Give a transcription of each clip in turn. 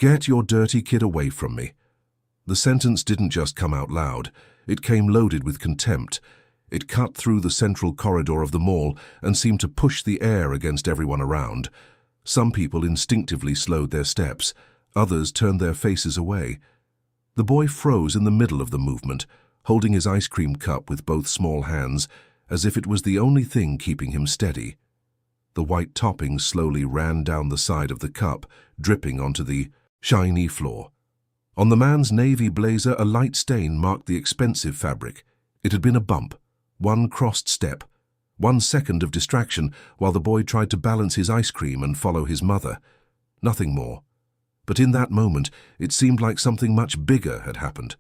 "Get your dirty kid away from me." The sentence didn't just come out loud, it came loaded with contempt. It cut through the central corridor of the mall and seemed to push the air against everyone around. Some people instinctively slowed their steps, others turned their faces away. The boy froze in the middle of the movement, holding his ice cream cup with both small hands, as if it was the only thing keeping him steady. The white topping slowly ran down the side of the cup, dripping onto the shiny floor. On the man's navy blazer, a light stain marked the expensive fabric. It had been a bump, one crossed step, 1 second of distraction while the boy tried to balance his ice cream and follow his mother. Nothing more. But in that moment, it seemed like something much bigger had happened.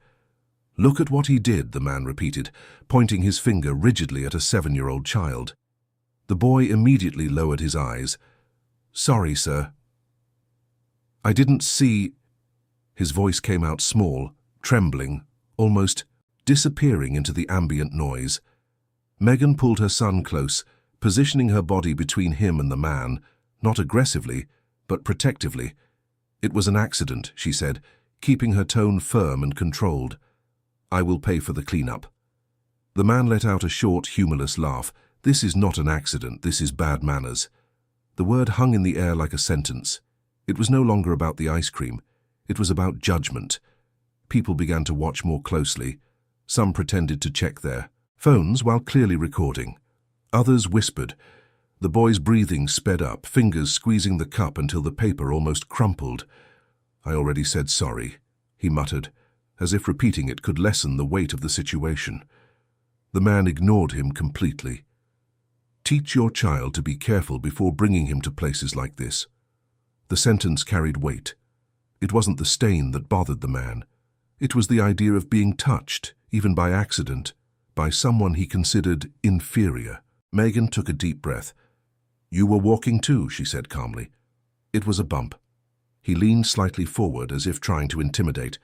"Look at what he did," the man repeated, pointing his finger rigidly at a 7-year-old child. The boy immediately lowered his eyes. "Sorry, sir. I didn't see—" His voice came out small, trembling, almost disappearing into the ambient noise. Megan pulled her son close, positioning her body between him and the man, not aggressively, but protectively. "It was an accident," she said, keeping her tone firm and controlled. "I will pay for the cleanup." The man let out a short, humorless laugh. "This is not an accident, this is bad manners." The word hung in the air like a sentence. It was no longer about the ice cream. It was about judgment. People began to watch more closely. Some pretended to check their phones while clearly recording. Others whispered. The boy's breathing sped up, fingers squeezing the cup until the paper almost crumpled. "I already said sorry," he muttered, as if repeating it could lessen the weight of the situation. The man ignored him completely. "Teach your child to be careful before bringing him to places like this." The sentence carried weight. It wasn't the stain that bothered the man. It was the idea of being touched, even by accident, by someone he considered inferior. Megan took a deep breath. "You were walking too," she said calmly. "It was a bump." He leaned slightly forward as if trying to intimidate.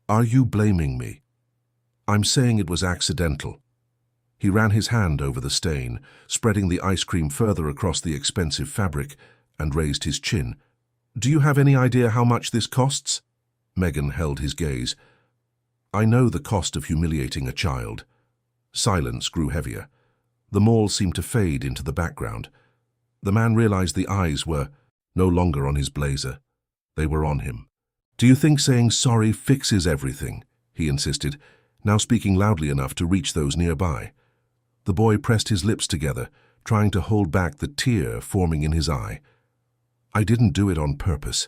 "Are you blaming me?" "I'm saying it was accidental." He ran his hand over the stain, spreading the ice cream further across the expensive fabric, and raised his chin. "Do you have any idea how much this costs?" Megan held his gaze. "I know the cost of humiliating a child." Silence grew heavier. The mall seemed to fade into the background. The man realized the eyes were no longer on his blazer. They were on him. "Do you think saying sorry fixes everything?" he insisted, now speaking loudly enough to reach those nearby. The boy pressed his lips together, trying to hold back the tear forming in his eye. "I didn't do it on purpose."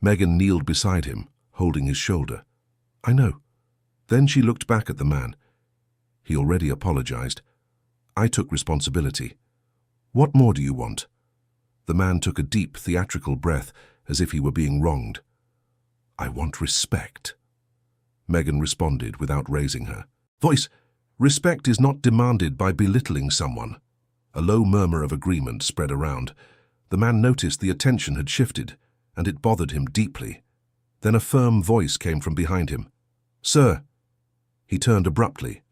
Megan kneeled beside him, holding his shoulder. "I know." Then she looked back at the man. He already apologized. "I took responsibility. What more do you want?" The man took a deep, theatrical breath, as if he were being wronged. "I want respect." Megan responded without raising her voice. "Respect is not demanded by belittling someone." A low murmur of agreement spread around. The man noticed the attention had shifted, and it bothered him deeply. Then a firm voice came from behind him. "Sir." He turned abruptly.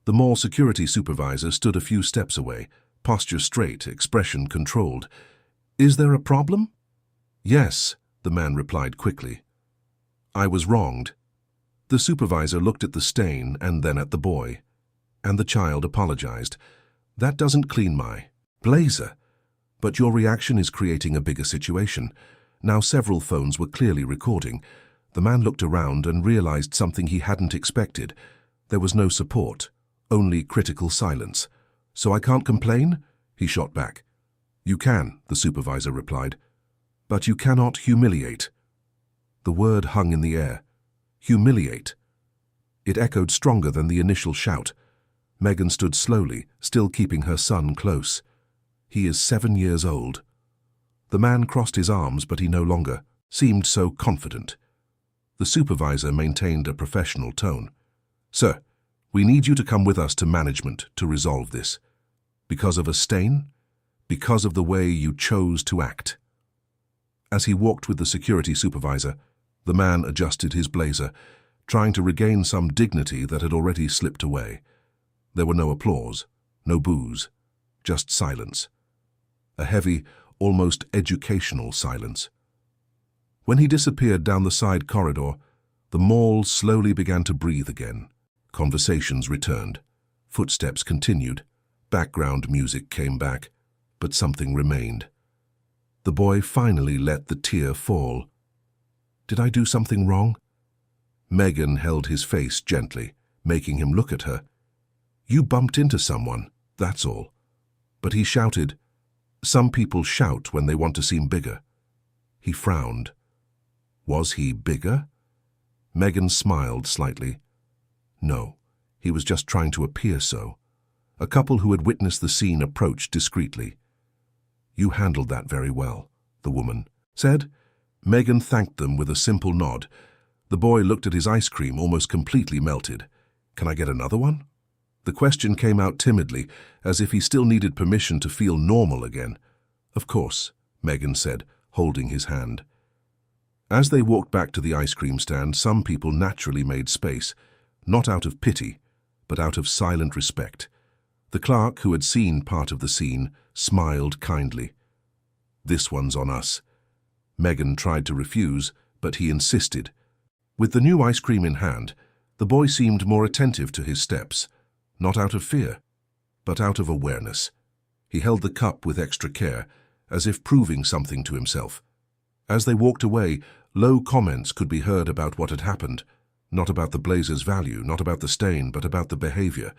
The mall security supervisor stood a few steps away, posture straight, expression controlled. "Is there a problem?" "Yes," the man replied quickly. "I was wronged." The supervisor looked at the stain and then at the boy. And the child apologized. "That doesn't clean my blazer. But your reaction is creating a bigger situation." Now several phones were clearly recording. The man looked around and realized something he hadn't expected. There was no support, only critical silence. "So I can't complain?" he shot back. "You can," the supervisor replied. "But you cannot humiliate." The word hung in the air. Humiliate. It echoed stronger than the initial shout. Megan stood slowly, still keeping her son close. "He is 7 years old." The man crossed his arms, but he no longer seemed so confident. The supervisor maintained a professional tone. "Sir, we need you to come with us to management to resolve this." "Because of a stain? Because of the way you chose to act?" As he walked with the security supervisor, the man adjusted his blazer, trying to regain some dignity that had already slipped away. There were no applause, no boos, just silence. A heavy, almost educational silence. When he disappeared down the side corridor, the mall slowly began to breathe again. Conversations returned. Footsteps continued. Background music came back, but something remained. The boy finally let the tear fall. Did I do something wrong? Megan held his face gently, making him look at her. You bumped into someone, that's all. But he shouted. Some people shout when they want to seem bigger. He frowned. Was he bigger? Megan smiled slightly. No, he was just trying to appear so. A couple who had witnessed the scene approached discreetly. You handled that very well, the woman said. Megan thanked them with a simple nod. The boy looked at his ice cream, almost completely melted. Can I get another one? The question came out timidly, as if he still needed permission to feel normal again. Of course, Megan said, holding his hand. As they walked back to the ice cream stand, some people naturally made space, not out of pity, but out of silent respect. The clerk, who had seen part of the scene, smiled kindly. This one's on us. Megan tried to refuse, but he insisted. With the new ice cream in hand, the boy seemed more attentive to his steps, not out of fear, but out of awareness. He held the cup with extra care, as if proving something to himself. As they walked away, low comments could be heard about what had happened, not about the blazer's value, not about the stain, but about the behavior.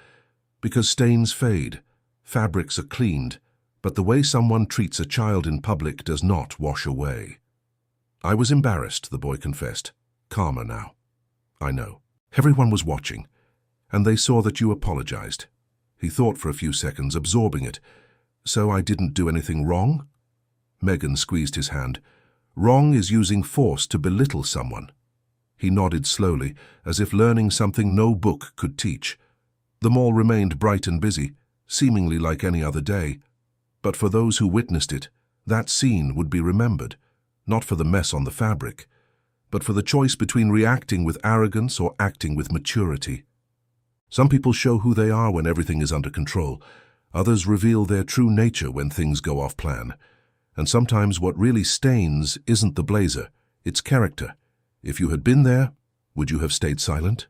Because stains fade, fabrics are cleaned, but the way someone treats a child in public does not wash away. I was embarrassed, the boy confessed. Calmer now. I know. Everyone was watching, and they saw that you apologized. He thought for a few seconds, absorbing it. So I didn't do anything wrong? Megan squeezed his hand. Wrong is using force to belittle someone. He nodded slowly, as if learning something no book could teach. The mall remained bright and busy, seemingly like any other day. But for those who witnessed it, that scene would be remembered, not for the mess on the fabric, but for the choice between reacting with arrogance or acting with maturity. Some people show who they are when everything is under control. Others reveal their true nature when things go off plan. And sometimes what really stains isn't the blazer, it's character. If you had been there, would you have stayed silent?